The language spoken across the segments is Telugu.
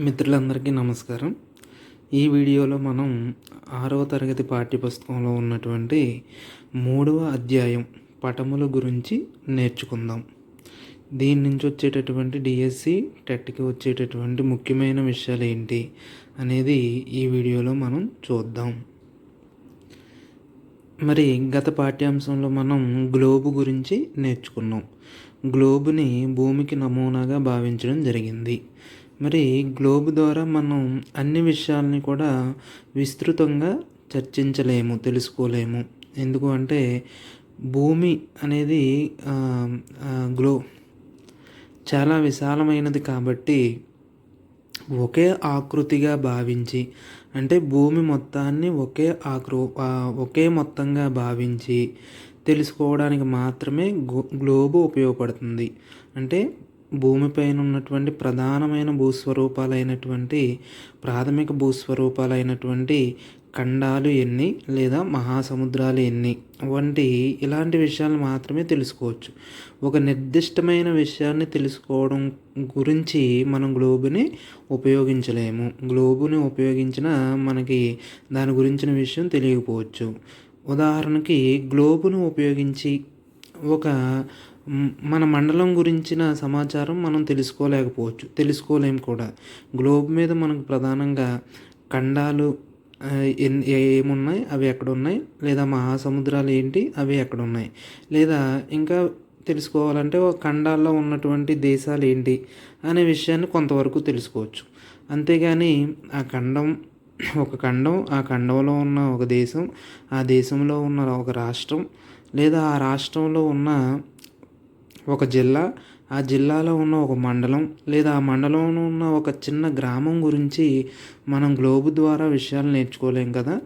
మిత్రులందరికీ నమస్కారం. ఈ వీడియోలో మనం 6వ తరగతి పాఠ్యపుస్తకంలో ఉన్నటువంటి 3వ అధ్యాయం పటముల గురించి నేర్చుకుందాం. దీని నుంచి వచ్చేటటువంటి డిఎస్సి టెట్కి వచ్చేటటువంటి ముఖ్యమైన విషయాలు ఏంటి అనేది ఈ వీడియోలో మనం చూద్దాం. మరి గత పాఠ్యాంశంలో మనం గ్లోబు గురించి నేర్చుకున్నాం. గ్లోబుని భూమికి నమూనాగా భావించడం జరిగింది. మరి గ్లోబ్ ద్వారా మనం అన్ని విషయాల్ని కూడా విస్తృతంగా చర్చించలేము, తెలుసుకోలేము. ఎందుకు అంటే భూమి అనేది చాలా విశాలమైనది కాబట్టి ఒకే ఆకృతిగా భావించి, అంటే భూమి మొత్తాన్ని ఒకే మొత్తంగా భావించి తెలుసుకోవడానికి మాత్రమే గ్లోబు ఉపయోగపడుతుంది. అంటే భూమిపైన ఉన్నటువంటి ప్రధానమైన ప్రాథమిక భూస్వరూపాలైనటువంటి ఖండాలు ఎన్ని లేదా మహాసముద్రాలు ఎన్ని వంటి ఇలాంటి విషయాలు మాత్రమే తెలుసుకోవచ్చు. ఒక నిర్దిష్టమైన విషయాన్ని తెలుసుకోవడం గురించి మనం గ్లోబుని ఉపయోగించలేము. గ్లోబుని ఉపయోగించినా మనకి దాని గురించిన విషయం తెలియకపోవచ్చు. ఉదాహరణకి గ్లోబును ఉపయోగించి మన మండలం గురించిన సమాచారం మనం తెలుసుకోలేము కూడా. గ్లోబ్ మీద మనకు ప్రధానంగా ఖండాలు ఏమున్నాయి, అవి ఎక్కడున్నాయి, లేదా మహాసముద్రాలు ఏంటి, అవి ఎక్కడున్నాయి, లేదా ఇంకా తెలుసుకోవాలంటే ఒక ఖండాల్లో ఉన్నటువంటి దేశాలు ఏంటి అనే విషయాన్ని కొంతవరకు తెలుసుకోవచ్చు. అంతేగాని ఆ ఖండంలో ఉన్న ఒక దేశం, ఆ దేశంలో ఉన్న ఒక రాష్ట్రం, లేదా ఆ రాష్ట్రంలో ఉన్న ఒక జిల్లా, ఆ జిల్లాలో ఉన్న ఒక మండలం, లేదా ఆ మండలంలో ఉన్న ఒక చిన్న గ్రామం గురించి మనం గ్లోబు ద్వారా విషయాలు నేర్చుకోలేం కదా.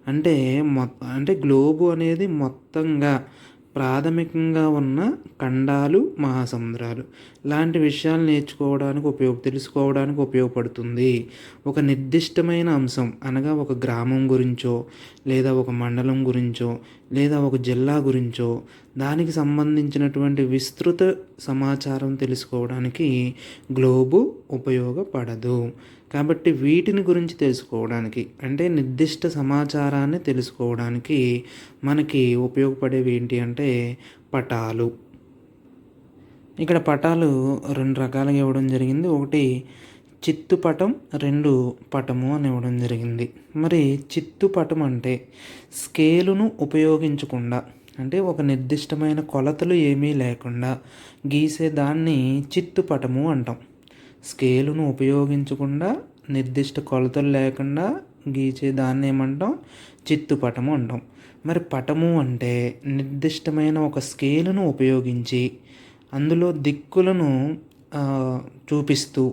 అంటే గ్లోబు అనేది మొత్తంగా ప్రాథమికంగా ఉన్న ఖండాలు, మహాసముద్రాలు లాంటి విషయాలు తెలుసుకోవడానికి ఉపయోగపడుతుంది. ఒక నిర్దిష్టమైన అంశం అనగా ఒక గ్రామం గురించో, లేదా ఒక మండలం గురించో, లేదా ఒక జిల్లా గురించో దానికి సంబంధించినటువంటి విస్తృత సమాచారం తెలుసుకోవడానికి గ్లోబు ఉపయోగపడదు. కాబట్టి వీటిని గురించి తెలుసుకోవడానికి, అంటే నిర్దిష్ట సమాచారాన్ని తెలుసుకోవడానికి మనకి ఉపయోగపడేవి ఏంటి అంటే పటాలు. ఇక్కడ పటాలు 2 రకాలుగా ఇవ్వడం జరిగింది. ఒకటి చిత్తుపటం, 2 పటము అని ఇవ్వడం జరిగింది. మరి చిత్తుపటం అంటే స్కేలును ఉపయోగించకుండా, అంటే ఒక నిర్దిష్టమైన కొలతలు ఏమీ లేకుండా గీసే దాన్ని చిత్తుపటము అంటాం. స్కేలును ఉపయోగించకుండా నిర్దిష్ట కొలతలు లేకుండా గీచే దాన్ని ఏమంటాం? చిత్తుపటము అంటాం. మరి పటము అంటే నిర్దిష్టమైన ఒక స్కేలును ఉపయోగించి అందులో దిక్కులను చూపిస్తూ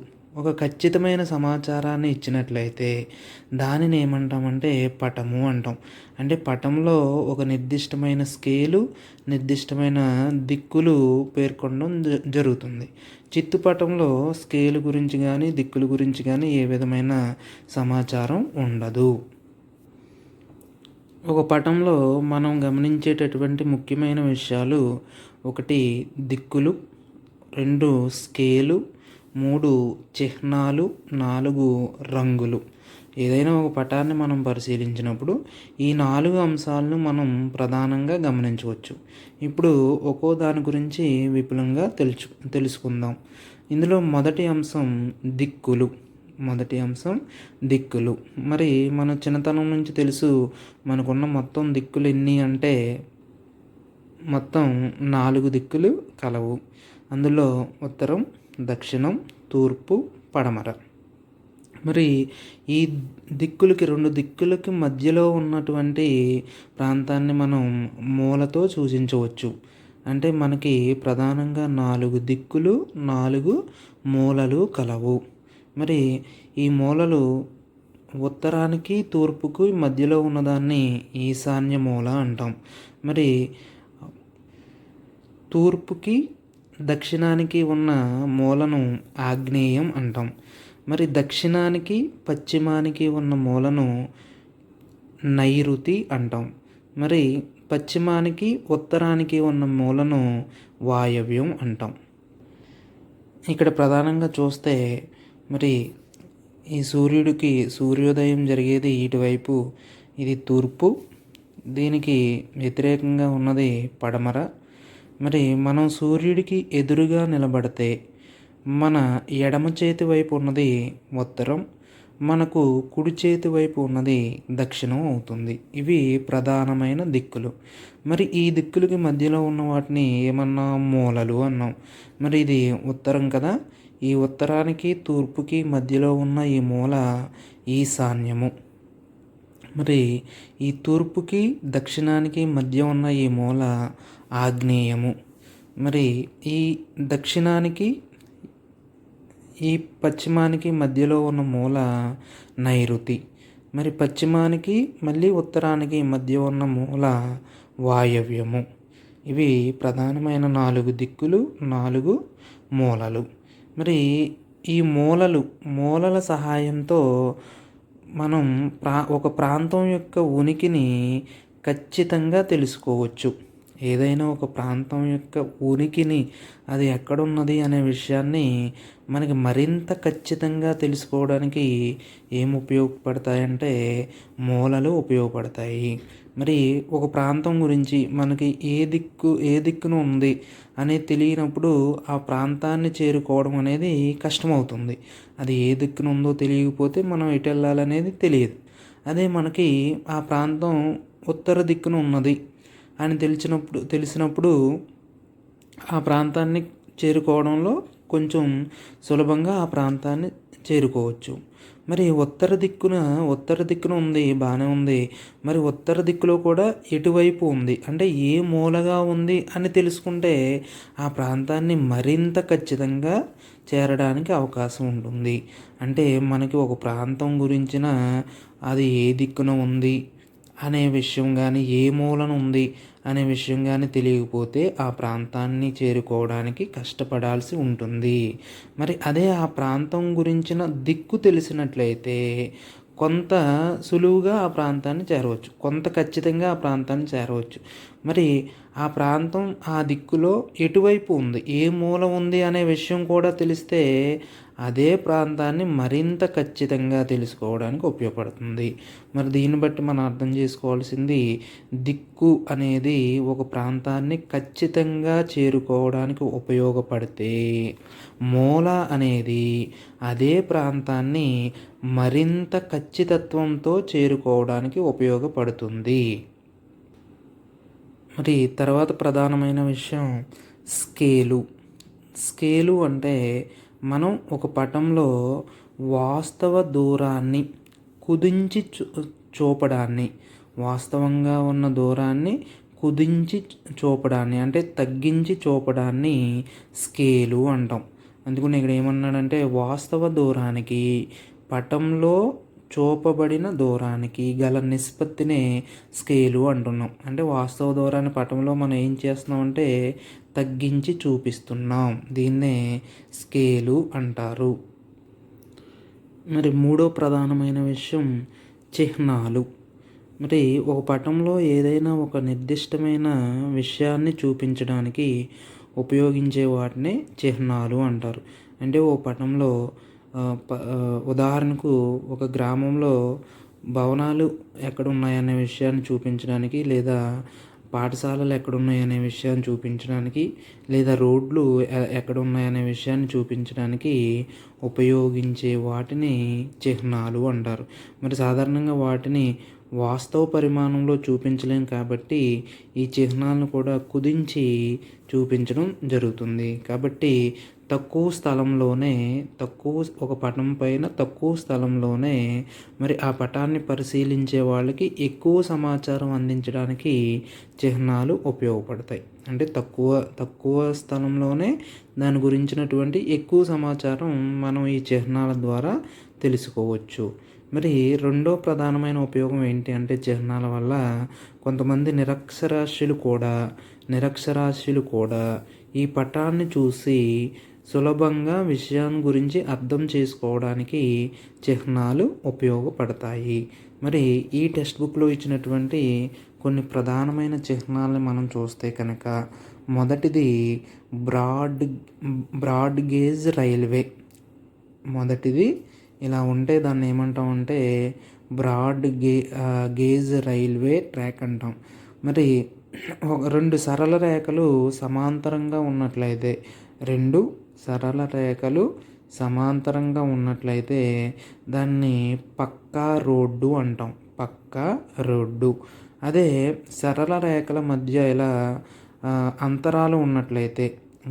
ఒక ఖచ్చితమైన సమాచారాన్ని ఇచ్చినట్లయితే దానిని ఏమంటామంటే పటము అంటాం. అంటే పటంలో ఒక నిర్దిష్టమైన స్కేలు, నిర్దిష్టమైన దిక్కులు పేర్కొనడం జరుగుతుంది. చిత్తుపటంలో స్కేలు గురించి కానీ దిక్కుల గురించి కానీ ఏ విధమైన సమాచారం ఉండదు. ఒక పటంలో మనం గమనించేటటువంటి ముఖ్యమైన విషయాలు: 1 దిక్కులు, 2 స్కేలు, 3 చిహ్నాలు, 4 రంగులు. ఏదైనా ఒక పటాన్ని మనం పరిశీలించినప్పుడు ఈ 4 అంశాలను మనం ప్రధానంగా గమనించవచ్చు. ఇప్పుడు ఒక్కో దాని గురించి విపులంగా తెలుసుకుందాం. ఇందులో మొదటి అంశం దిక్కులు. మరి మన చిన్నతనం నుంచి తెలుసు, మనకున్న మొత్తం దిక్కులు ఎన్ని అంటే మొత్తం 4 దిక్కులు కలవు. అందులో ఉత్తరం, దక్షిణం, తూర్పు, పడమర. మరి ఈ 2 దిక్కులకి మధ్యలో ఉన్నటువంటి ప్రాంతాన్ని మనం మూలతో సూచించవచ్చు. అంటే మనకి ప్రధానంగా 4 దిక్కులు, 4 మూలలు కలవు. మరి ఈ మూలలు ఉత్తరానికి, తూర్పుకు మధ్యలో ఉన్నదాన్ని ఈశాన్య మూల అంటాం. మరి తూర్పుకి, దక్షిణానికి ఉన్న మూలను ఆగ్నేయం అంటాం. మరి దక్షిణానికి, పశ్చిమానికి ఉన్న మూలను నైరుతి అంటాం. మరి పశ్చిమానికి, ఉత్తరానికి ఉన్న మూలను వాయవ్యం అంటాం. ఇక్కడ ప్రధానంగా చూస్తే మరి ఈ సూర్యుడికి సూర్యోదయం జరిగేది ఇటువైపు, ఇది తూర్పు. దీనికి వ్యతిరేకంగా ఉన్నది పడమర. మరి మనం సూర్యుడికి ఎదురుగా నిలబడితే మన ఎడమ చేతి వైపు ఉన్నది ఉత్తరం, మనకు కుడి చేతి వైపు ఉన్నది దక్షిణం అవుతుంది. ఇవి ప్రధానమైన దిక్కులు. మరి ఈ దిక్కులకి మధ్యలో ఉన్న వాటిని ఏమన్నా మూలలు అన్నాం. మరి ఇది ఉత్తరం కదా, ఈ ఉత్తరానికి తూర్పుకి మధ్యలో ఉన్న ఈ మూల ఈశాన్యము. మరి ఈ తూర్పుకి దక్షిణానికి మధ్య ఉన్న ఈ మూల ఆగ్నేయము. మరి ఈ దక్షిణానికి ఈ పశ్చిమానికి మధ్యలో ఉన్న మూల నైరుతి. మరి పశ్చిమానికి మళ్ళీ ఉత్తరానికి మధ్య ఉన్న మూల వాయవ్యము. ఇవి ప్రధానమైన 4 దిక్కులు, 4 మూలలు. మరి ఈ మూలల సహాయంతో మనం ఒక ప్రాంతం యొక్క ఉనికిని ఖచ్చితంగా తెలుసుకోవచ్చు. ఏదైనా ఒక ప్రాంతం యొక్క ఉనికిని, అది ఎక్కడున్నది అనే విషయాన్ని మనకి మరింత ఖచ్చితంగా తెలుసుకోవడానికి ఏం ఉపయోగపడతాయంటే మూలలు ఉపయోగపడతాయి. మరి ఒక ప్రాంతం గురించి మనకి ఏ దిక్కున ఉంది అనేది తెలియనప్పుడు ఆ ప్రాంతాన్ని చేరుకోవడం అనేది కష్టమవుతుంది. అది ఏ దిక్కున ఉందో తెలియకపోతే మనం ఎటు వెళ్ళాలనేది తెలియదు. అదే మనకి ఆ ప్రాంతం ఉత్తర దిక్కున ఉన్నది అని తెలిసినప్పుడు ఆ ప్రాంతాన్ని చేరుకోవడంలో కొంచెం సులభంగా ఆ ప్రాంతాన్ని చేరుకోవచ్చు. మరి ఉత్తర దిక్కున ఉంది, బాగానే ఉంది. మరి ఉత్తర దిక్కులో కూడా ఎటువైపు ఉంది అంటే ఏ మూలగా ఉంది అని తెలుసుకుంటే ఆ ప్రాంతాన్ని మరింత ఖచ్చితంగా చేరడానికి అవకాశం ఉంటుంది. అంటే మనకి ఒక ప్రాంతం గురించిన అది ఏ దిక్కున ఉంది అనే విషయం కానీ, ఏ మూలన ఉంది అనే విషయం కానీ తెలియకపోతే ఆ ప్రాంతాన్ని చేరుకోవడానికి కష్టపడాల్సి ఉంటుంది. మరి అదే ఆ ప్రాంతం గురించిన దిక్కు తెలిసినట్లయితే కొంత సులువుగా ఆ ప్రాంతాన్ని చేరవచ్చు, కొంత ఖచ్చితంగా ఆ ప్రాంతాన్ని చేరవచ్చు. మరి ఆ ప్రాంతం ఆ దిక్కులో ఎటువైపు ఉంది, ఏ మూల ఉంది అనే విషయం కూడా తెలిస్తే అదే ప్రాంతాన్ని మరింత ఖచ్చితంగా తెలుసుకోవడానికి ఉపయోగపడుతుంది. మరి దీన్ని బట్టి మనం అర్థం చేసుకోవాల్సింది, దిక్కు అనేది ఒక ప్రాంతాన్ని ఖచ్చితంగా చేరుకోవడానికి ఉపయోగపడితే మూల అనేది అదే ప్రాంతాన్ని మరింత ఖచ్చితత్వంతో చేరుకోవడానికి ఉపయోగపడుతుంది. మరి తర్వాత ప్రధానమైన విషయం స్కేలు అంటే మనం ఒక పటంలో వాస్తవ దూరాన్ని కుదించి చూపడాన్ని, వాస్తవంగా ఉన్న దూరాన్ని కుదించి చూపడాన్ని అంటే తగ్గించి చూపడాన్ని స్కేలు అంటాం. అందుకని ఇక్కడ ఏమన్నాడంటే వాస్తవ దూరానికి పటంలో చూపబడిన దూరానికి గల నిష్పత్తినే స్కేలు అంటున్నాం. అంటే వాస్తవ దూరాన్ని పటంలో మనం ఏం చేస్తున్నామంటే తగ్గించి చూపిస్తున్నాం. దీన్నే స్కేలు అంటారు. మరి మూడో ప్రధానమైన విషయం చిహ్నాలు. మరి ఒక పటంలో ఏదైనా ఒక నిర్దిష్టమైన విషయాన్ని చూపించడానికి ఉపయోగించే వాటిని చిహ్నాలు అంటారు. అంటే ఓ పటంలో ఉదాహరణకు ఒక గ్రామంలో భవనాలు ఎక్కడున్నాయనే విషయాన్ని చూపించడానికి, లేదా పాఠశాలలు ఎక్కడున్నాయనే విషయాన్ని చూపించడానికి, లేదా రోడ్లు ఎక్కడున్నాయనే విషయాన్ని చూపించడానికి ఉపయోగించే వాటిని చిహ్నాలు అంటారు. మరి సాధారణంగా వాటిని వాస్తవ పరిమాణంలో చూపించలేం కాబట్టి ఈ చిహ్నాలను కూడా కుదించి చూపించడం జరుగుతుంది. కాబట్టి ఒక పటం పైన తక్కువ స్థలంలోనే మరి ఆ పటాన్ని పరిశీలించే వాళ్ళకి ఎక్కువ సమాచారం అందించడానికి చిహ్నాలు ఉపయోగపడతాయి. అంటే తక్కువ స్థలంలోనే దాని గురించినటువంటి ఎక్కువ సమాచారం మనం ఈ చిహ్నాల ద్వారా తెలుసుకోవచ్చు. మరి రెండో ప్రధానమైన ఉపయోగం ఏంటి అంటే చిహ్నాల వల్ల కొంతమంది నిరక్షరాస్యులు కూడా ఈ పటాన్ని చూసి సులభంగా విషయాన్ని గురించి అర్థం చేసుకోవడానికి చిహ్నాలు ఉపయోగపడతాయి. మరి ఈ టెక్స్ట్ బుక్లో ఇచ్చినటువంటి కొన్ని ప్రధానమైన చిహ్నాలను మనం చూస్తే కనుక, మొదటిది బ్రాడ్ గేజ్ రైల్వే. ఇలా ఉంటే దాన్ని ఏమంటామంటే గేజ్ రైల్వే ట్రాక్ అంటాం. మరి రెండు సరళ రేఖలు సమాంతరంగా ఉన్నట్లయితే, రెండు సరళ రేఖలు సమాంతరంగా ఉన్నట్లయితే దాన్ని పక్కా రోడ్డు అంటాం. పక్కా రోడ్డు. అదే సరళ రేఖల మధ్య ఇలా అంతరాలు ఉన్నట్లయితే,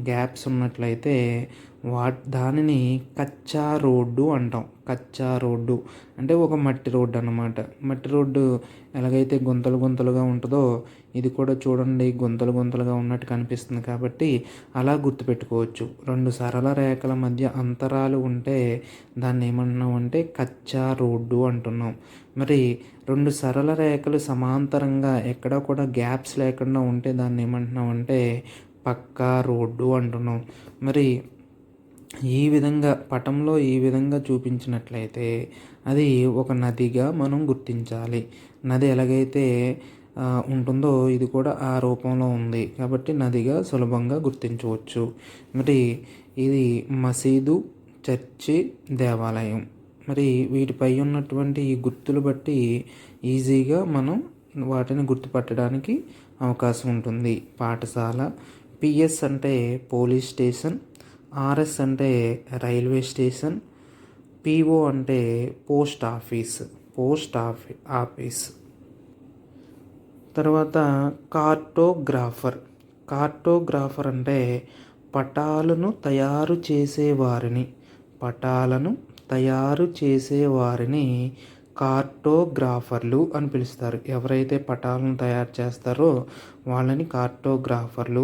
గ్యాప్స్ ఉన్నట్లయితే దానిని కచ్చా రోడ్డు అంటాం. కచ్చా రోడ్డు అంటే ఒక మట్టి రోడ్డు అన్నమాట. మట్టి రోడ్డు ఎలాగైతే గుంతలు గుంతలుగా ఉంటుందో ఇది కూడా చూడండి గుంతలు గుంతలుగా ఉన్నట్టు కనిపిస్తుంది కాబట్టి అలా గుర్తుపెట్టుకోవచ్చు. రెండు సరళ రేఖల మధ్య అంతరాలు ఉంటే దాన్ని ఏమంటున్నాం అంటే కచ్చా రోడ్డు అంటున్నాం. మరి రెండు సరళ రేఖలు సమాంతరంగా ఎక్కడ కూడా గ్యాప్స్ లేకుండా ఉంటే దాన్ని ఏమంటున్నాం అంటే పక్కా రోడ్డు అంటున్నాం. మరి ఈ విధంగా పటంలో ఈ విధంగా చూపించినట్లయితే అది ఒక నదిగా మనం గుర్తించాలి. నది ఎలాగైతే ఉంటుందో ఇది కూడా ఆ రూపంలో ఉంది కాబట్టి నదిగా సులభంగా గుర్తించవచ్చు. మరి ఇది మసీదు, చర్చి, దేవాలయం. మరి వీటిపై ఉన్నటువంటి ఈ గుర్తులు బట్టి ఈజీగా మనం వాటిని గుర్తుపట్టడానికి అవకాశం ఉంటుంది. పాఠశాల, పిఎస్ అంటే పోలీస్ స్టేషన్, ఆర్ఎస్ అంటే రైల్వే స్టేషన్, పిఓ అంటే పోస్ట్ ఆఫీస్. తర్వాత కార్టోగ్రాఫర్ అంటే పటాలను తయారు చేసేవారిని కార్టోగ్రాఫర్లు అని పిలుస్తారు. ఎవరైతే పటాలను తయారు చేస్తారో వాళ్ళని కార్టోగ్రాఫర్లు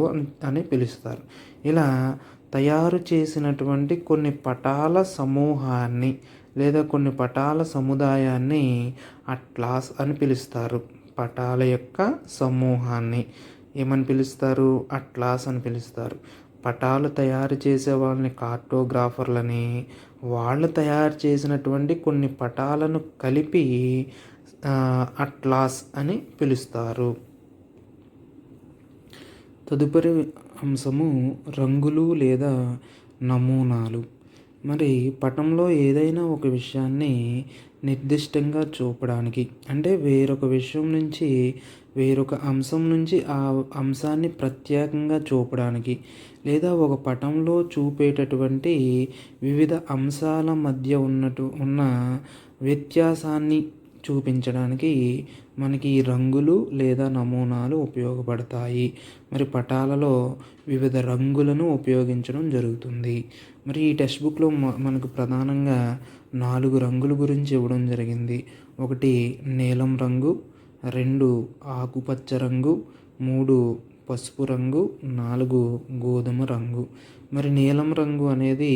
అని పిలుస్తారు. ఇలా తయారు చేసినటువంటి కొన్ని పటాల సమూహాన్ని లేదా కొన్ని పటాల సముదాయాన్ని అట్లాస్ అని పిలుస్తారు. పటాల యొక్క సమూహాన్ని ఏమని పిలుస్తారు? అట్లాస్ అని పిలుస్తారు. పటాలు తయారు చేసే వాళ్ళని కార్టోగ్రాఫర్లని, వాళ్ళు తయారు చేసినటువంటి కొన్ని పటాలను కలిపి అట్లాస్ అని పిలుస్తారు. తదుపరి అంశము రంగులు లేదా నమూనాలు. మరి పటంలో ఏదైనా ఒక విషయాన్ని నిర్దిష్టంగా చూపడానికి అంటే వేరొక విషయం నుంచి వేరొక అంశం నుంచి ఆ అంశాన్ని ప్రత్యేకంగా చూపడానికి లేదా ఒక పటంలో చూపేటటువంటి వివిధ అంశాల మధ్య ఉన్న వ్యత్యాసాన్ని చూపించడానికి మనకి ఈ రంగులు లేదా నమూనాలు ఉపయోగపడతాయి. మరి పటాలలో వివిధ రంగులను ఉపయోగించడం జరుగుతుంది. మరి ఈ టెక్స్ట్ బుక్లో మనకు ప్రధానంగా 4 రంగుల గురించి ఇవ్వడం జరిగింది. 1 నీలం రంగు, 2 ఆకుపచ్చ రంగు, 3 పసుపు రంగు, 4 గోధుమ రంగు. మరి నీలం రంగు అనేది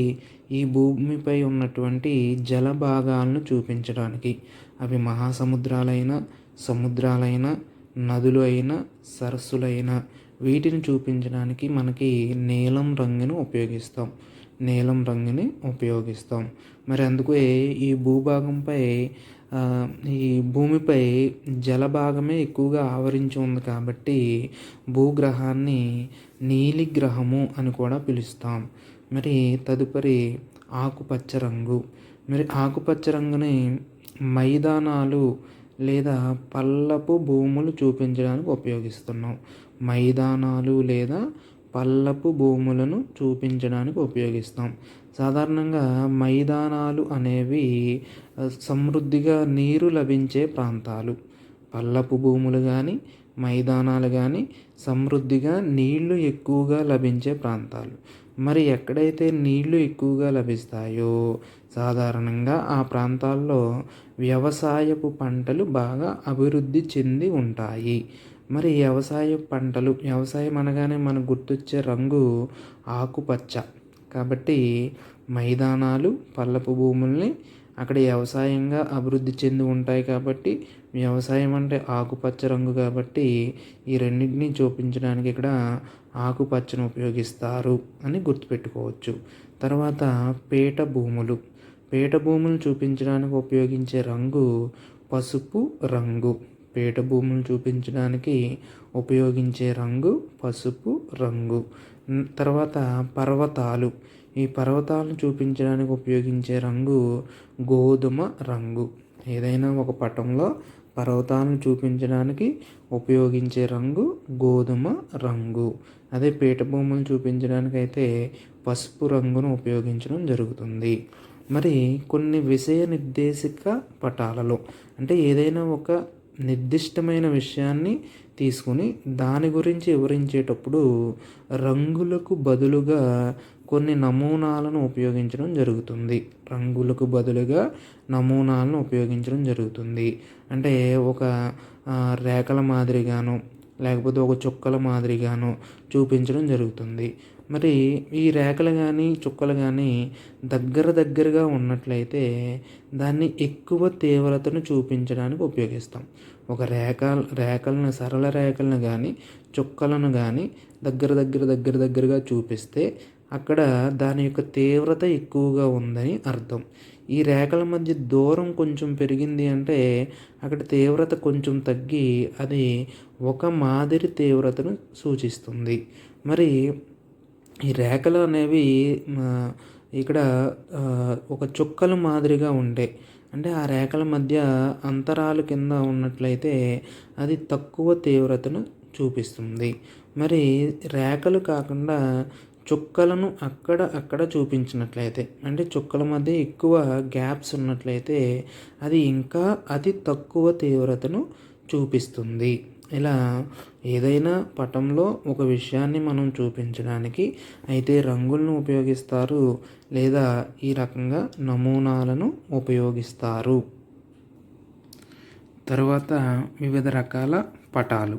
ఈ భూమిపై ఉన్నటువంటి జల భాగాలను చూపించడానికి, అవి మహాసముద్రాలైన, సముద్రాలైన, నదులు అయినా, సరస్సులైన వీటిని చూపించడానికి మనకి నీలం రంగుని ఉపయోగిస్తాం. మరి అందుకే ఈ ఈ భూమిపై జలభాగమే ఎక్కువగా ఆవరించి ఉంది కాబట్టి భూగ్రహాన్ని నీలిగ్రహము అని కూడా పిలుస్తాం. మరి తదుపరి ఆకుపచ్చ రంగు. మరి ఆకుపచ్చ రంగుని మైదానాలు లేదా పల్లపు భూములు చూపించడానికి ఉపయోగిస్తున్నాం. మైదానాలు లేదా పల్లపు భూములను చూపించడానికి ఉపయోగిస్తాం. సాధారణంగా మైదానాలు అనేవి సమృద్ధిగా నీరు లభించే ప్రాంతాలు. పల్లపు భూములు కానీ మైదానాలు కానీ సమృద్ధిగా నీళ్లు ఎక్కువగా లభించే ప్రాంతాలు. మరి ఎక్కడైతే నీళ్లు ఎక్కువగా లభిస్తాయో సాధారణంగా ఆ ప్రాంతాల్లో వ్యవసాయపు పంటలు బాగా అభివృద్ధి చెంది ఉంటాయి. మరి వ్యవసాయం అనగానే మనకు గుర్తొచ్చే రంగు ఆకుపచ్చ. కాబట్టి మైదానాలు పల్లపు భూముల్ని అక్కడ వ్యవసాయంగా అభివృద్ధి చెంది ఉంటాయి కాబట్టి వ్యవసాయం అంటే ఆకుపచ్చ రంగు కాబట్టి ఈ రెండింటినీ చూపించడానికి ఇక్కడ ఆకుపచ్చను ఉపయోగిస్తారు అని గుర్తుపెట్టుకోవచ్చు. తర్వాత పీట భూములను చూపించడానికి ఉపయోగించే రంగు పసుపు రంగు. పీట భూములను చూపించడానికి ఉపయోగించే రంగు పసుపు రంగు. తర్వాత పర్వతాలు. ఈ పర్వతాలను చూపించడానికి ఉపయోగించే రంగు గోధుమ రంగు. ఏదైనా ఒక పటంలో పర్వతాలను చూపించడానికి ఉపయోగించే రంగు గోధుమ రంగు. అదే పీఠభూములు చూపించడానికైతే పసుపు రంగును ఉపయోగించడం జరుగుతుంది. మరి కొన్ని విషయ నిర్దేశిక పటాలలో అంటే ఏదైనా ఒక నిర్దిష్టమైన విషయాన్ని తీసుకుని దాని గురించి వివరించేటప్పుడు రంగులకు బదులుగా కొన్ని నమూనాలను ఉపయోగించడం జరుగుతుంది. రంగులకు బదులుగా నమూనాలను ఉపయోగించడం జరుగుతుంది. అంటే ఒక రేఖల మాదిరిగాను లేకపోతే ఒక చుక్కల మాదిరిగాను చూపించడం జరుగుతుంది. మరి ఈ రేఖలు కానీ చుక్కలు కానీ దగ్గరగా ఉన్నట్లయితే దాన్ని ఎక్కువ తీవ్రతను చూపించడానికి ఉపయోగిస్తాం. ఒక రేఖలను సరళ రేఖలను కానీ చుక్కలను కానీ దగ్గరగా చూపిస్తే అక్కడ దాని యొక్క తీవ్రత ఎక్కువగా ఉందని అర్థం. ఈ రేఖల మధ్య దూరం కొంచెం పెరిగింది అంటే అక్కడ తీవ్రత కొంచెం తగ్గి అది ఒక మాదిరి తీవ్రతను సూచిస్తుంది. మరి ఈ రేఖలు అనేవి ఇక్కడ ఒక చుక్కల మాదిరిగా ఉండే అంటే ఆ రేఖల మధ్య అంతరాలు కింద ఉన్నట్లయితే అది తక్కువ తీవ్రతను చూపిస్తుంది. మరి రేఖలు కాకుండా చుక్కలను అక్కడ చూపించినట్లయితే అంటే చుక్కల మధ్య ఎక్కువ గ్యాప్స్ ఉన్నట్లయితే అది ఇంకా అతి తక్కువ తీవ్రతను చూపిస్తుంది. ఇలా ఏదైనా పటంలో ఒక విషయాన్ని మనం చూపించడానికి అయితే రంగులను ఉపయోగిస్తారు లేదా ఈ రకంగా నమూనాలను ఉపయోగిస్తారు. తరువాత వివిధ రకాల పటాలు.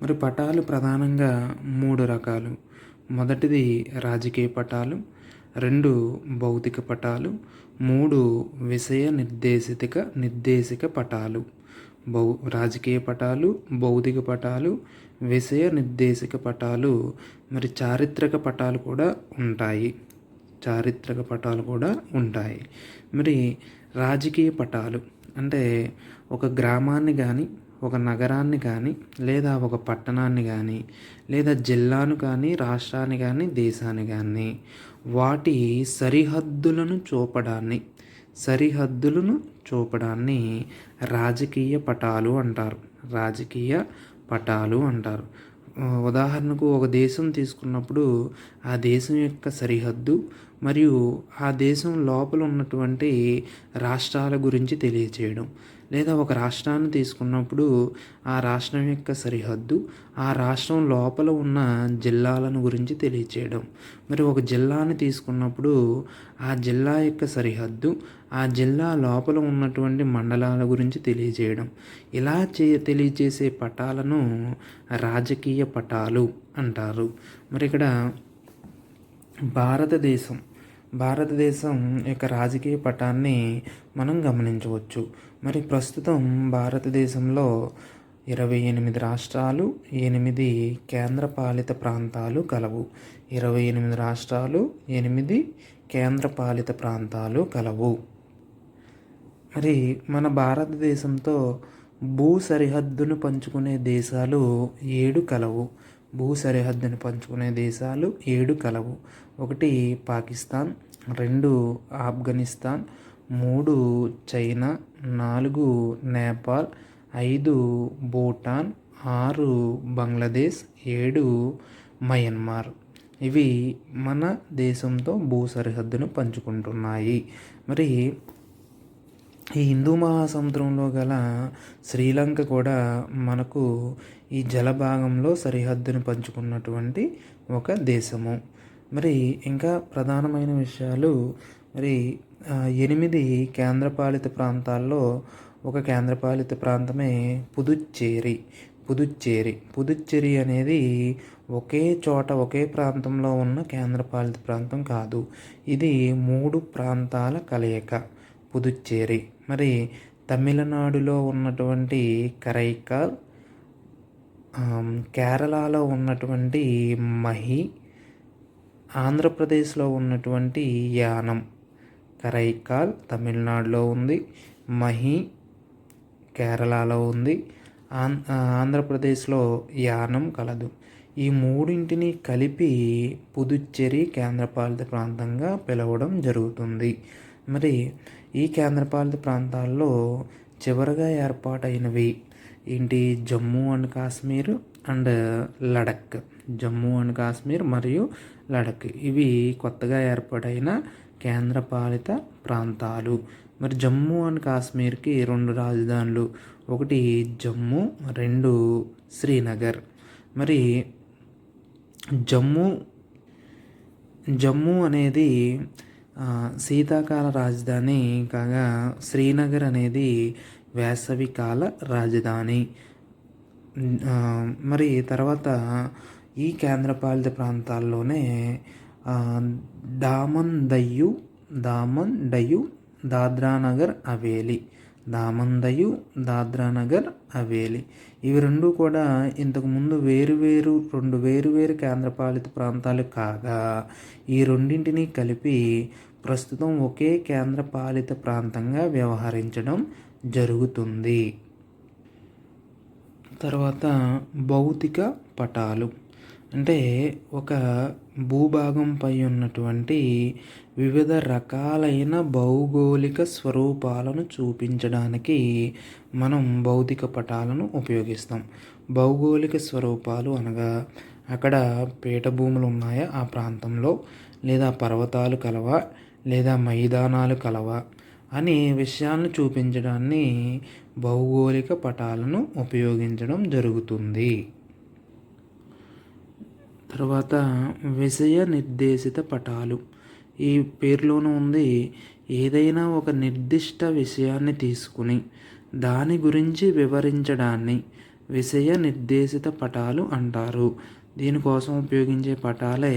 మరి పటాలు ప్రధానంగా 3 రకాలు. మొదటిది రాజకీయ పటాలు, 2 భౌతిక పటాలు, 3 విషయ నిర్దేశిక పటాలు. రాజకీయ పటాలు, భౌతిక పటాలు, విషయ నిర్దేశిక పటాలు. మరి చారిత్రక పటాలు కూడా ఉంటాయి. మరి రాజకీయ పటాలు అంటే ఒక గ్రామాన్ని కానీ ఒక నగరాన్ని కానీ లేదా ఒక పట్టణాన్ని కానీ లేదా జిల్లాను కానీ రాష్ట్రాన్ని కానీ దేశాన్ని కానీ వాటి సరిహద్దులను చూపడాన్ని రాజకీయ పటాలు అంటారు. ఉదాహరణకు ఒక దేశం తీసుకున్నప్పుడు ఆ దేశం యొక్క సరిహద్దు మరియు ఆ దేశం లోపల ఉన్నటువంటి రాష్ట్రాల గురించి తెలియచేయడం. లేదా ఒక రాష్ట్రాన్ని తీసుకున్నప్పుడు ఆ రాష్ట్రం యొక్క సరిహద్దు ఆ రాష్ట్రం లోపల ఉన్న జిల్లాలను గురించి తెలియచేయడం. మరి ఒక జిల్లాని తీసుకున్నప్పుడు ఆ జిల్లా యొక్క సరిహద్దు ఆ జిల్లా లోపల ఉన్నటువంటి మండలాల గురించి తెలియజేయడం. ఇలా తెలియజేసే పటాలను రాజకీయ పటాలు అంటారు. మరి ఇక్కడ భారతదేశం యొక్క రాజకీయ పటాన్ని మనం గమనించవచ్చు. మరి ప్రస్తుతం భారతదేశంలో 28 రాష్ట్రాలు 8 కేంద్రపాలిత ప్రాంతాలు కలవు. 28 రాష్ట్రాలు 8 కేంద్రపాలిత ప్రాంతాలు కలవు. మరి మన భారతదేశంతో భూ సరిహద్దును పంచుకునే దేశాలు 7 కలవు. 1 పాకిస్తాన్, 2 ఆఫ్ఘనిస్తాన్, 3 చైనా, 4 నేపాల్, 5 భూటాన్, 6 బంగ్లాదేశ్, 7 మయన్మార్. ఇవి మన దేశంతో భూ సరిహద్దును పంచుకుంటున్నాయి. మరి ఈ హిందూ మహాసముద్రంలో గల శ్రీలంక కూడా మనకు ఈ జలభాగంలో సరిహద్దును పంచుకున్నటువంటి ఒక దేశము. మరి ఇంకా ప్రధానమైన విషయాలు మరి 8 కేంద్రపాలిత ప్రాంతాల్లో ఒక కేంద్రపాలిత ప్రాంతమే పుదుచ్చేరి అనేది ఒకే చోట ఒకే ప్రాంతంలో ఉన్న కేంద్రపాలిత ప్రాంతం కాదు. ఇది 3 ప్రాంతాల కలయిక పుదుచ్చేరి. మరి తమిళనాడులో ఉన్నటువంటి కరైకాల్, కేరళలో ఉన్నటువంటి మహి, ఆంధ్రప్రదేశ్లో ఉన్నటువంటి యానం. కరైకాల్ తమిళనాడులో ఉంది, మహి కేరళలో ఉంది, ఆంధ్రప్రదేశ్లో యానం కలదు. ఈ మూడింటిని కలిపి పుదుచ్చేరి కేంద్రపాలిత ప్రాంతంగా పిలవడం జరుగుతుంది. మరి ఈ కేంద్రపాలిత ప్రాంతాల్లో చివరగా ఏర్పాటైనవి ఏంటి? Jammu and Kashmir and Ladakh. Jammu and Kashmir మరియు లడఖ్ ఇవి కొత్తగా ఏర్పాటైన కేంద్రపాలిత ప్రాంతాలు. మరి జమ్మూ అండ్ కాశ్మీర్కి 2 రాజధానులు, ఒకటి జమ్మూ, 2 శ్రీనగర్. మరి జమ్మూ జమ్మూ అనేది శీతాకాల రాజధాని కాగా శ్రీనగర్ అనేది వేసవికాల రాజధాని. మరి తర్వాత ఈ కేంద్రపాలిత ప్రాంతాల్లోనే దామన్ డయ్యు దాద్రా నగర్ హవేలీ, దామన్ డయ్యు దాద్రా నగర్ హవేలీ ఇవి రెండు కూడా ఇంతకుముందు రెండు వేరు కేంద్రపాలిత ప్రాంతాలు కాగా ఈ రెండింటిని కలిపి ప్రస్తుతం ఒకే కేంద్రపాలిత ప్రాంతంగా వ్యవహరించడం జరుగుతుంది. తర్వాత భౌతిక పటాలు అంటే ఒక భూభాగంపై ఉన్నటువంటి వివిధ రకాలైన భౌగోళిక స్వరూపాలను చూపించడానికి మనం భౌతిక పటాలను ఉపయోగిస్తాం. భౌగోళిక స్వరూపాలు అనగా అక్కడ పీఠభూములు ఉన్నాయా ఆ ప్రాంతంలో, లేదా పర్వతాలు కలవా, లేదా మైదానాలు కలవా అనే విషయాలను చూపించడాన్ని భౌగోళిక పటాలను ఉపయోగించడం జరుగుతుంది. తర్వాత విషయ నిర్దేశిత పటాలు. ఈ పేరులోనూ ఉంది, ఏదైనా ఒక నిర్దిష్ట విషయాన్ని తీసుకుని దాని గురించి వివరించడాన్ని విషయ నిర్దేశిత పటాలు అంటారు. దీనికోసం ఉపయోగించే పటాలే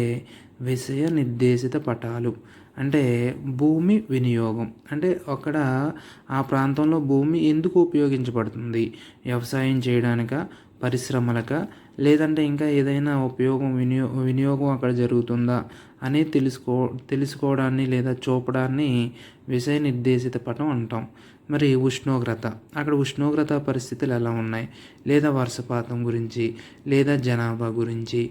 విషయ నిర్దేశిత పటాలు. అంటే భూమి వినియోగం, అంటే అక్కడ ఆ ప్రాంతంలో భూమి ఎందుకు ఉపయోగించబడుతుంది? వ్యవసాయం చేయడానిక, పరిశ్రమలక, లేదంటే ఇంకా ఏదైనా వినియోగం అక్కడ జరుగుతుందా అనేది తెలుసుకోవడాన్ని లేదా చూపడాన్ని విషయ నిర్దేశిత పటం అంటాం. మరి ఉష్ణోగ్రత, అక్కడ ఉష్ణోగ్రత పరిస్థితులు ఎలా ఉన్నాయి, లేదా వర్షపాతం గురించి, లేదా జనాభా గురించి,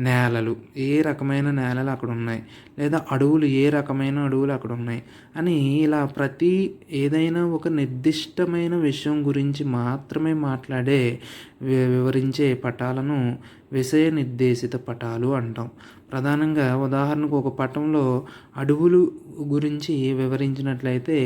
నేలలు ఏ రకమైన నేలలు అక్కడ ఉన్నాయి, లేదా అడవులు ఏ రకమైన అడవులు అక్కడ ఉన్నాయి అని ఇలా ప్రతి ఏదైనా ఒక నిర్దిష్టమైన విషయం గురించి మాత్రమే మాట్లాడే వివరించే పటాలను విషయ నిర్దేశిత పటాలు అంటాం. ప్రధానంగా ఉదాహరణకు ఒక పటంలో అడవులు గురించి వివరించినట్లయితే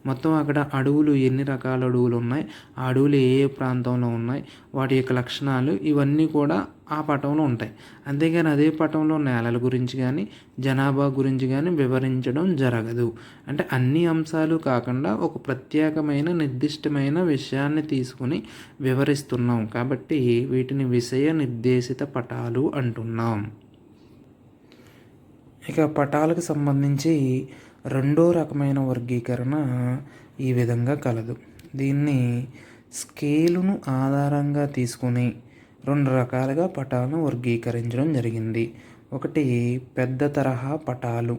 మొత్తం అక్కడ అడవులు ఎన్ని రకాల అడవులు ఉన్నాయి, ఆ అడవులు ఏ ప్రాంతంలో ఉన్నాయి, వాటి యొక్క లక్షణాలు ఇవన్నీ కూడా ఆ పటంలో ఉంటాయి. అంతేగాని అదే పటంలో నేలల గురించి కానీ జనాభా గురించి కానీ వివరించడం జరగదు. అంటే అన్ని అంశాలు కాకుండా ఒక ప్రత్యేకమైన నిర్దిష్టమైన విషయాన్ని తీసుకుని వివరిస్తున్నాం కాబట్టి వీటిని విషయ నిర్దేశిత పటాలు అంటున్నాం. ఇక పటాలకు సంబంధించి రెండో రకమైన వర్గీకరణ ఈ విధంగా కలదు. దీన్ని స్కేలును ఆధారంగా తీసుకుని 2 రకాలుగా పటాలను వర్గీకరించడం జరిగింది. ఒకటి పెద్ద తరహా పటాలు,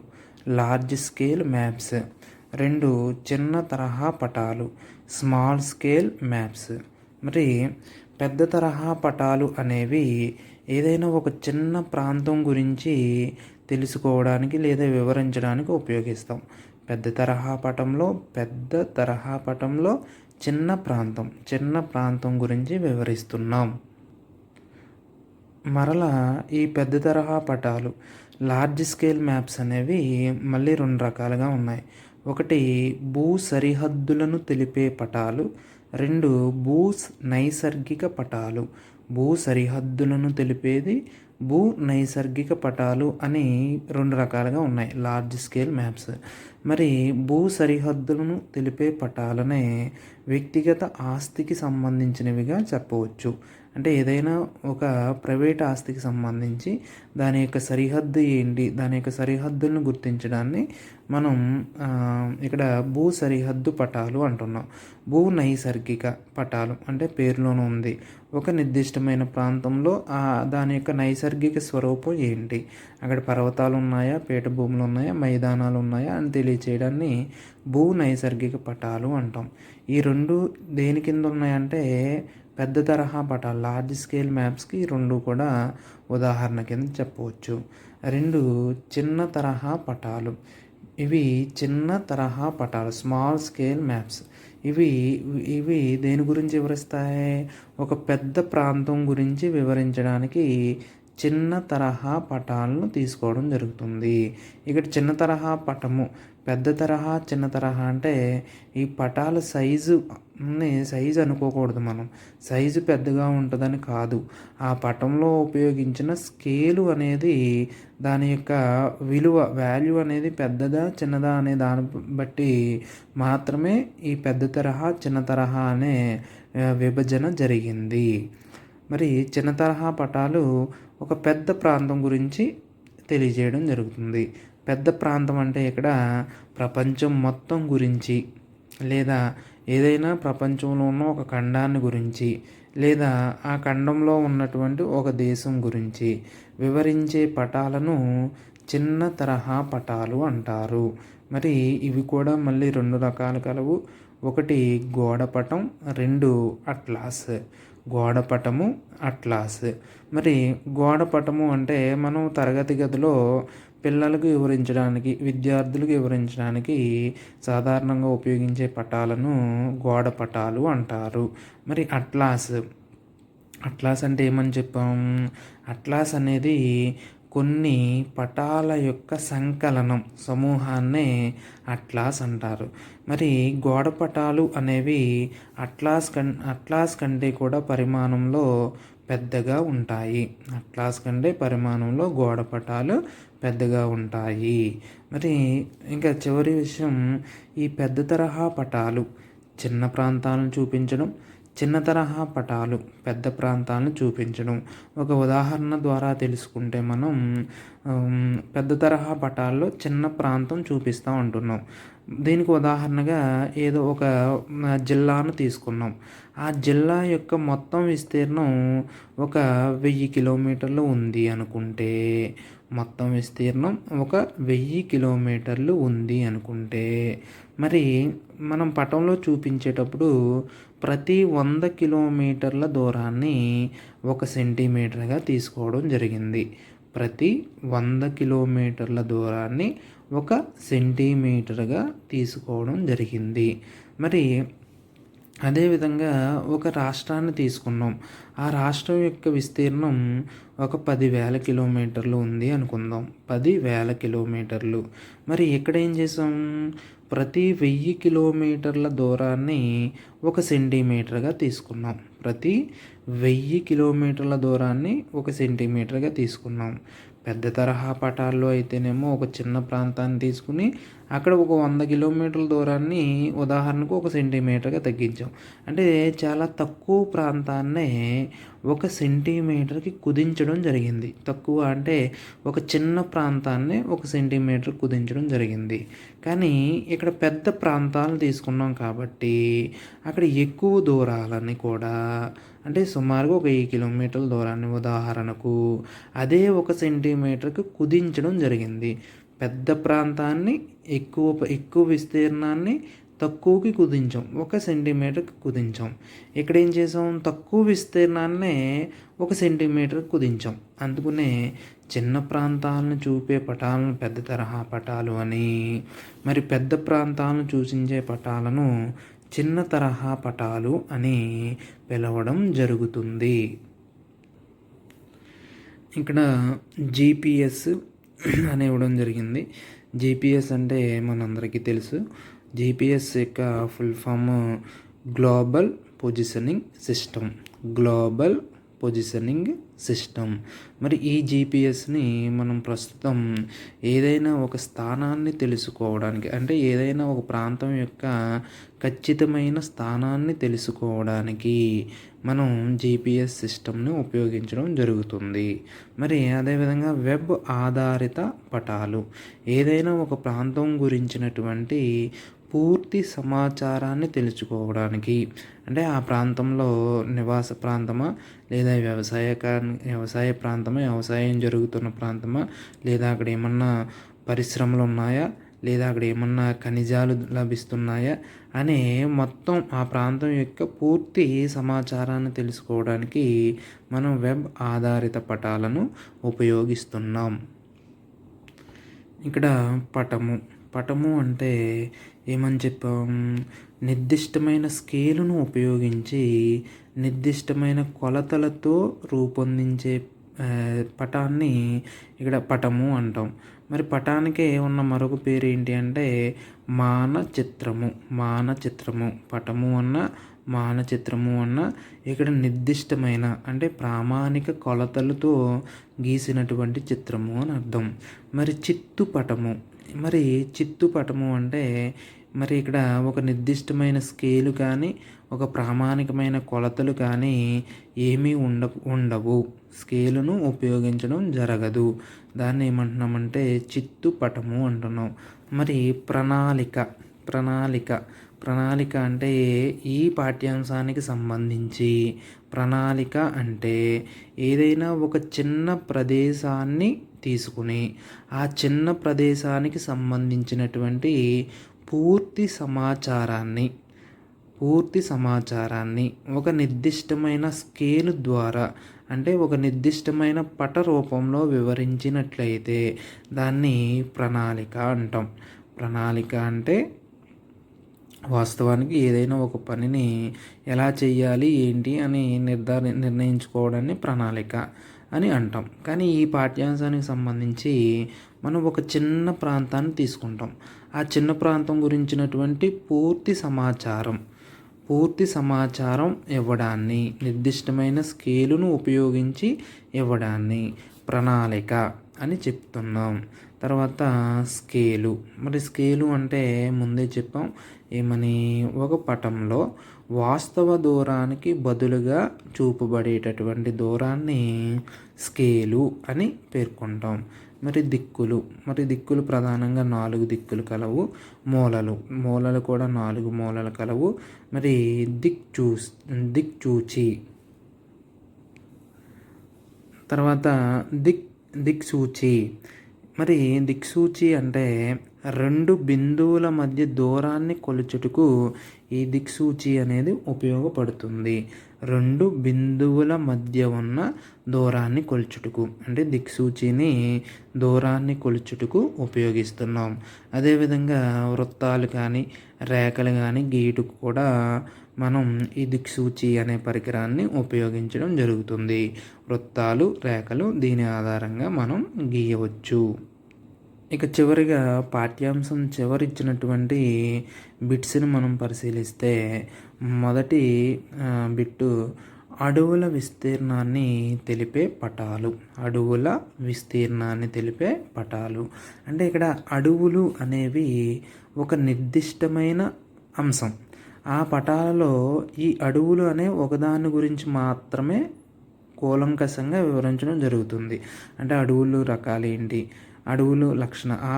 లార్జ్ స్కేల్ మ్యాప్స్. 2 చిన్న తరహా పటాలు, స్మాల్ స్కేల్ మ్యాప్స్. మరి పెద్ద తరహా పటాలు అనేవి ఏదైనా ఒక చిన్న ప్రాంతం గురించి తెలుసుకోవడానికి లేదా వివరించడానికి ఉపయోగిస్తాం. పెద్ద తరహా పటంలో చిన్న ప్రాంతం గురించి వివరిస్తున్నాం. మరలా ఈ పెద్ద తరహా పటాలు లార్జ్ స్కేల్ మ్యాప్స్ అనేవి మళ్ళీ 2 రకాలుగా ఉన్నాయి. ఒకటి భూ సరిహద్దులను తెలిపే పటాలు, 2 నైసర్గిక పటాలు. భూ సరిహద్దులను తెలిపేది భూ నైసర్గిక పటాలు అని 2 రకాలుగా ఉన్నాయి లార్జ్ స్కేల్ మ్యాప్స్. మరి భూ సరిహద్దులను తెలిపే పటాలనే వ్యక్తిగత ఆస్తికి సంబంధించినవిగా చెప్పవచ్చు. అంటే ఏదైనా ఒక ప్రైవేట్ ఆస్తికి సంబంధించి దాని యొక్క సరిహద్దు ఏంటి, దాని యొక్క సరిహద్దులను గుర్తించడాన్ని మనం ఇక్కడ భూ సరిహద్దు పటాలు అంటున్నాం. భూ నైసర్గిక పటాలు అంటే పేరులోనూ ఉంది, ఒక నిర్దిష్టమైన ప్రాంతంలో దాని యొక్క నైసర్గిక స్వరూపం ఏంటి, అక్కడ పర్వతాలు ఉన్నాయా, పీఠభూములు ఉన్నాయా, మైదానాలు ఉన్నాయా అని తెలియచేయడాన్ని భూ నైసర్గిక పటాలు అంటాం. ఈ 2 దేని కింద ఉన్నాయంటే పెద్ద తరహా పటాలు లార్జ్ స్కేల్ మ్యాప్స్కి రెండు కూడా ఉదాహరణ కింద చెప్పవచ్చు. రెండు చిన్న తరహా పటాలు. ఇవి చిన్న తరహా పటాలు స్మాల్ స్కేల్ మ్యాప్స్. ఇవి ఇవి దేని గురించి వివరిస్తాయి? ఒక పెద్ద ప్రాంతం గురించి వివరించడానికి చిన్న తరహా పటాలను తీసుకోవడం జరుగుతుంది. ఇక్కడ చిన్న తరహా పటము, పెద్ద తరహా, చిన్న తరహా అంటే ఈ పటాల సైజు అనుకోకూడదు మనం. సైజు పెద్దగా ఉంటుందని కాదు. ఆ పటంలో ఉపయోగించిన స్కేలు అనేది దాని యొక్క వాల్యూ అనేది పెద్దదా చిన్నదా అనే దాన్ని బట్టి మాత్రమే ఈ పెద్ద తరహా, చిన్న తరహా అనే విభజన జరిగింది. మరి చిన్న తరహా పటాలు ఒక పెద్ద ప్రాంతం గురించి తెలియజేయడం జరుగుతుంది. పెద్ద ప్రాంతం అంటే ఇక్కడ ప్రపంచం మొత్తం గురించి, లేదా ఏదైనా ప్రపంచంలో ఉన్న ఒక ఖండాన్ని గురించి, లేదా ఆ ఖండంలో ఉన్నటువంటి ఒక దేశం గురించి వివరించే పటాలను చిన్న తరహా పటాలు అంటారు. మరి ఇవి కూడా మళ్ళీ రెండు రకాలు కలవు. ఒకటి గోడపటం, రెండు అట్లాస్. గోడపటము, అట్లాస్. మరి గోడపటము అంటే మనం తరగతి గదిలో పిల్లలకు వివరించడానికి, విద్యార్థులకు వివరించడానికి సాధారణంగా ఉపయోగించే పటాలను గోడపటాలు అంటారు. మరి అట్లాస్ అంటే ఏమని చెప్పాం? అట్లాస్ అనేది కొన్ని పటాల యొక్క సంకలనం, సమూహాన్నే అట్లాస్ అంటారు. మరి గోడపటాలు అనేవి అట్లాస్ కంటే కూడా పరిమాణంలో పెద్దగా ఉంటాయి. అట్లాస్ కంటే పరిమాణంలో గోడపటాలు పెద్దగా ఉంటాయి. మరి ఇంకా చివరి విషయం, ఈ పెద్ద తరహా పటాలు చిన్న ప్రాంతాలను చూపించడం, చిన్న తరహా పటాలు పెద్ద ప్రాంతాలను చూపించడం. ఒక ఉదాహరణ ద్వారా తెలుసుకుంటే మనం పెద్ద తరహా పటాల్లో చిన్న ప్రాంతం చూపిస్తూ ఉంటున్నాం. దీనికి ఉదాహరణగా ఏదో ఒక జిల్లాను తీసుకున్నాం. ఆ జిల్లా యొక్క మొత్తం విస్తీర్ణం ఒక 1000 కిలోమీటర్లు ఉంది అనుకుంటే, మొత్తం విస్తీర్ణం ఒక 1000 కిలోమీటర్లు ఉంది అనుకుంటే, మరి మనం పటంలో చూపించేటప్పుడు ప్రతి 100 కిలోమీటర్ల దూరాన్ని 1 సెంటీమీటర్గా తీసుకోవడం జరిగింది. ప్రతి 100 కిలోమీటర్ల దూరాన్ని 1 సెంటీమీటర్గా తీసుకోవడం జరిగింది. మరి అదేవిధంగా ఒక రాష్ట్రాన్ని తీసుకున్నాం. ఆ రాష్ట్రం యొక్క విస్తీర్ణం ఒక 10,000 కిలోమీటర్లు ఉంది అనుకుందాం. 10,000 కిలోమీటర్లు. మరి ఇక్కడ ఏం చేసాం? ప్రతి 1000 కిలోమీటర్ల దూరాన్ని 1 సెంటీమీటర్గా తీసుకున్నాం. ప్రతి 1000 కిలోమీటర్ల దూరాన్ని 1 సెంటీమీటర్గా తీసుకున్నాం. పెద్ద తరహా పటాల్లో అయితేనేమో ఒక చిన్న ప్రాంతాన్ని తీసుకుని అక్కడ ఒక 100 కిలోమీటర్ల దూరాన్ని ఉదాహరణకు 1 సెంటీమీటర్గా తగ్గించాం. అంటే చాలా తక్కువ ప్రాంతాన్నే 1 సెంటీమీటర్కి కుదించడం జరిగింది. తక్కువ అంటే ఒక చిన్న ప్రాంతాన్ని 1 సెంటీమీటర్ కుదించడం జరిగింది. కానీ ఇక్కడ పెద్ద ప్రాంతాలను తీసుకున్నాం కాబట్టి అక్కడ ఎక్కువ దూరాలని కూడా, అంటే సుమారుగా ఒక 1000 కిలోమీటర్ల దూరాన్ని ఉదాహరణకు అదే 1 సెంటీమీటర్కి కుదించడం జరిగింది. పెద్ద ప్రాంతాన్ని ఎక్కువ విస్తీర్ణాన్ని తక్కువకి కుదించాం. 1 సెంటీమీటర్కి కుదించాం. ఇక్కడ ఏం చేసాం? తక్కువ విస్తీర్ణాన్నే 1 సెంటీమీటర్కి కుదించాం. అందుకనే చిన్న ప్రాంతాలను చూపే పటాలను పెద్ద తరహా పటాలు అని, మరి పెద్ద ప్రాంతాలను సూచించే పటాలను చిన్న తరహా పటాలు అని పిలవడం జరుగుతుంది. ఇక్కడ జీపీఎస్ అని ఇవ్వడం జరిగింది. జీపీఎస్ అంటే మనందరికీ తెలుసు. జీపీఎస్ యొక్క full form global positioning system. Global positioning system. మరి ఈ జీపీఎస్ని మనం ప్రస్తుతం ఏదైనా ఒక స్థానాన్ని తెలుసుకోవడానికి, అంటే ఏదైనా ఒక ప్రాంతం యొక్క ఖచ్చితమైన స్థానాన్ని తెలుసుకోవడానికి మనం జీపీఎస్ సిస్టమ్ని ఉపయోగించడం జరుగుతుంది. మరి అదేవిధంగా వెబ్ ఆధారిత పటాలు. ఏదైనా ఒక ప్రాంతం గురించినటువంటి పూర్తి సమాచారాన్ని తెలుసుకోవడానికి, అంటే ఆ ప్రాంతంలో నివాస ప్రాంతమా, లేదా వ్యవసాయ ప్రాంతమా, వ్యవసాయం జరుగుతున్న ప్రాంతమా, లేదా అక్కడ ఏమన్నా పరిశ్రమలు ఉన్నాయా, లేదా అక్కడ ఏమన్నా ఖనిజాలు లభిస్తున్నాయా అనే మొత్తం ఆ ప్రాంతం యొక్క పూర్తి సమాచారాన్ని తెలుసుకోవడానికి మనం వెబ్ ఆధారిత పటాలను ఉపయోగిస్తున్నాం. ఇక్కడ పటము అంటే ఏమని చెప్పాం, నిర్దిష్టమైన స్కేలును ఉపయోగించి నిర్దిష్టమైన కొలతలతో రూపొందించే పటాన్ని ఇక్కడ పటము అంటాం. మరి పటానికే ఉన్న మరొక పేరు ఏంటి అంటే మానచిత్రము. పటము అన్న మానచిత్రము అన్న ఇక్కడ నిర్దిష్టమైన అంటే ప్రామాణిక కొలతలతో గీసినటువంటి చిత్రము అని అర్థం. మరి చిత్తుపటము అంటే మరి ఇక్కడ ఒక నిర్దిష్టమైన స్కేలు కానీ ఒక ప్రామాణికమైన కొలతలు కానీ ఏమీ ఉండవు, స్కేలును ఉపయోగించడం జరగదు. దాన్ని ఏమంటున్నామంటే చిత్తుపటము అంటున్నాం. మరి ప్రణాళిక అంటే ఈ పాఠ్యాంశానికి సంబంధించి ప్రణాళిక అంటే ఏదైనా ఒక చిన్న ప్రదేశాన్ని తీసుకుని ఆ చిన్న ప్రదేశానికి సంబంధించినటువంటి పూర్తి సమాచారాన్ని ఒక నిర్దిష్టమైన స్కేలు ద్వారా అంటే ఒక నిర్దిష్టమైన పట రూపంలో వివరించినట్లయితే దాన్ని ప్రణాళిక అంటాం. ప్రణాళిక అంటే వాస్తవానికి ఏదైనా ఒక పనిని ఎలా చేయాలి ఏంటి అని నిర్ణయించుకోవడాన్ని ప్రణాళిక అని అంటాం. కానీ ఈ పాఠ్యాంశానికి సంబంధించి మనం ఒక చిన్న ప్రాంతాన్ని తీసుకుంటాం. ఆ చిన్న ప్రాంతం గురించినటువంటి పూర్తి సమాచారం ఇవ్వడాన్ని నిర్దిష్టమైన స్కేలును ఉపయోగించి ఇవ్వడాన్ని ప్రణాళిక అని చెప్తున్నాం. తర్వాత స్కేలు అంటే ముందే చెప్పాం ఏమని, ఒక పటంలో వాస్తవ దూరానికి బదులుగా చూపబడేటటువంటి దూరాన్ని స్కేలు అని పేర్కొంటాం. మరి దిక్కులు ప్రధానంగా 4 దిక్కులు కలవు. మూలలు కూడా 4 మూలలు కలవు. మరి దిక్సూచి తర్వాత దిక్సూచి మరి దిక్సూచి అంటే 2 బిందువుల మధ్య దూరాన్ని కొలుచుటకు ఈ దిక్సూచి అనేది ఉపయోగపడుతుంది. 2 బిందువుల మధ్య ఉన్న దూరాన్ని కొలుచుటకు అంటే దిక్సూచిని దూరాన్ని కొలుచుటకు ఉపయోగిస్తున్నాం. అదేవిధంగా వృత్తాలు కానీ రేఖలు కానీ గీటుకు కూడా మనం ఈ దిక్సూచి అనే పరికరాన్ని ఉపయోగించడం జరుగుతుంది. వృత్తాలు రేఖలు దీని ఆధారంగా మనం గీయవచ్చు. ఇక చివరిగా పాఠ్యాంశం చివరిచ్చినటువంటి బిట్స్ని మనం పరిశీలిస్తే మొదటి బిట్టు అడవుల విస్తీర్ణాన్ని తెలిపే పటాలు. అంటే ఇక్కడ అడవులు అనేవి ఒక నిర్దిష్టమైన అంశం. ఆ పటాలలో ఈ అడవులు అనే ఒకదాని గురించి మాత్రమే కూలంకషంగా వివరించడం జరుగుతుంది. అంటే అడవులు రకాలు ఏంటి, ఆ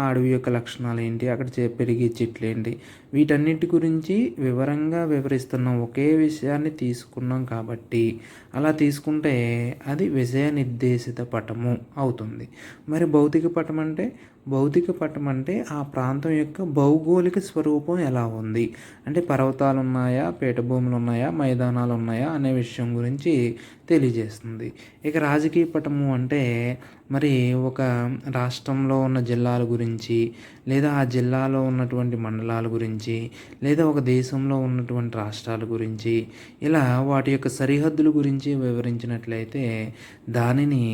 అడవి యొక్క లక్షణాలు ఏంటి, అక్కడ పెరిగే చెట్లు ఏంటి, వీటన్నిటి గురించి వివరంగా వివరిస్తున్నాం. ఒకే విషయాన్ని తీసుకున్నాం కాబట్టి అలా తీసుకుంటే అది విషయ నిర్దేశిత పటము అవుతుంది. మరి భౌతిక పటం అంటే ఆ ప్రాంతం యొక్క భౌగోళిక స్వరూపం ఎలా ఉంది, అంటే పర్వతాలు ఉన్నాయా, పీఠభూములు ఉన్నాయా, మైదానాలు ఉన్నాయా అనే విషయం గురించి తెలియజేస్తుంది. ఇక రాజకీయ పటము అంటే మరి ఒక రాష్ట్రంలో ఉన్న జిల్లాల గురించి లేదా ఆ జిల్లాలో ఉన్నటువంటి మండలాల గురించి లేదా ఒక దేశంలో ఉన్నటువంటి రాష్ట్రాల గురించి ఇలా వాటి యొక్క సరిహద్దుల గురించి వివరించినట్లయితే దానిని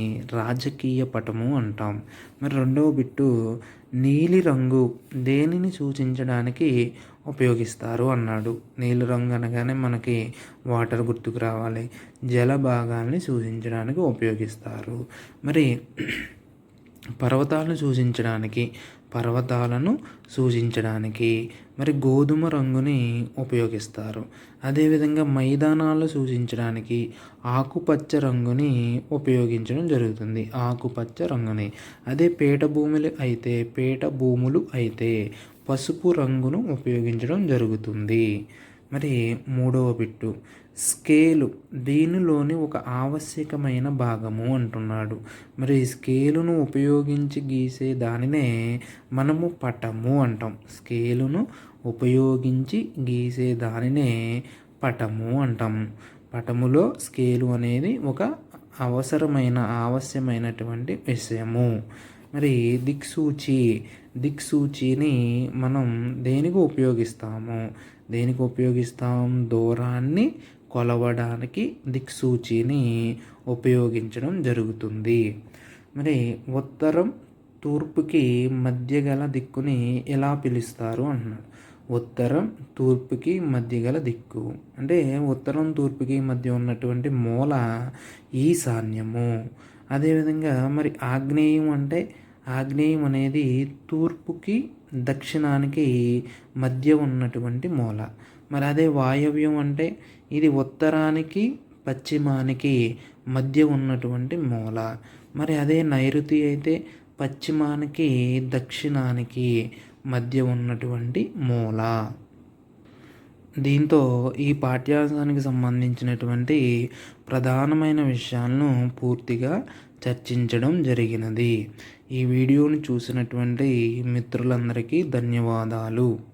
రాజకీయ పటము అంటాం. మరి రెండవ బిట్టు నీలిరంగు దేనిని సూచించడానికి ఉపయోగిస్తారు అన్నాడు. నీలిరంగు అనగానే మనకి వాటర్ గుర్తుకు రావాలి. జల భాగాల్ని సూచించడానికి ఉపయోగిస్తారు. మరి పర్వతాలను సూచించడానికి మరి గోధుమ రంగుని ఉపయోగిస్తారు. అదేవిధంగా మైదానాలను సూచించడానికి ఆకుపచ్చ రంగుని ఉపయోగించడం జరుగుతుంది. అదే పీఠభూములు అయితే పసుపు రంగును ఉపయోగించడం జరుగుతుంది. మరి మూడవ బిట్టు స్కేలు దీనిలోని ఒక ఆవశ్యకమైన భాగము అంటున్నాడు. మరి స్కేలును ఉపయోగించి గీసే దానినే మనము పటము అంటాం. స్కేలును ఉపయోగించి గీసే దానినే పటము అంటాము. పటములో స్కేలు అనేది ఒక ఆవశ్యమైనటువంటి విషయము. మరి దిక్సూచిని మనం దేనికి ఉపయోగిస్తాము? దూరాన్ని కొలవడానికి దిక్సూచిని ఉపయోగించడం జరుగుతుంది. మరి ఉత్తరం తూర్పుకి మధ్య గల దిక్కుని ఎలా పిలుస్తారు అంటున్నాడు. ఉత్తరం తూర్పుకి మధ్య గల దిక్కు అంటే ఉత్తరం తూర్పుకి మధ్య ఉన్నటువంటి మూల ఈశాన్యము. అదేవిధంగా మరి ఆగ్నేయం అనేది తూర్పుకి దక్షిణానికి మధ్య ఉన్నటువంటి మూల. మరి అదే వాయవ్యం అంటే ఇది ఉత్తరానికి పశ్చిమానికి మధ్య ఉన్నటువంటి మూల. మరి అదే నైరుతి అయితే పశ్చిమానికి దక్షిణానికి మధ్య ఉన్నటువంటి మూల. దీంతో ఈ పాఠ్యాంశానికి సంబంధించినటువంటి ప్రధానమైన విషయాలను పూర్తిగా చర్చించడం జరిగినది. ఈ వీడియోను చూసినటువంటి మిత్రులందరికీ ధన్యవాదాలు.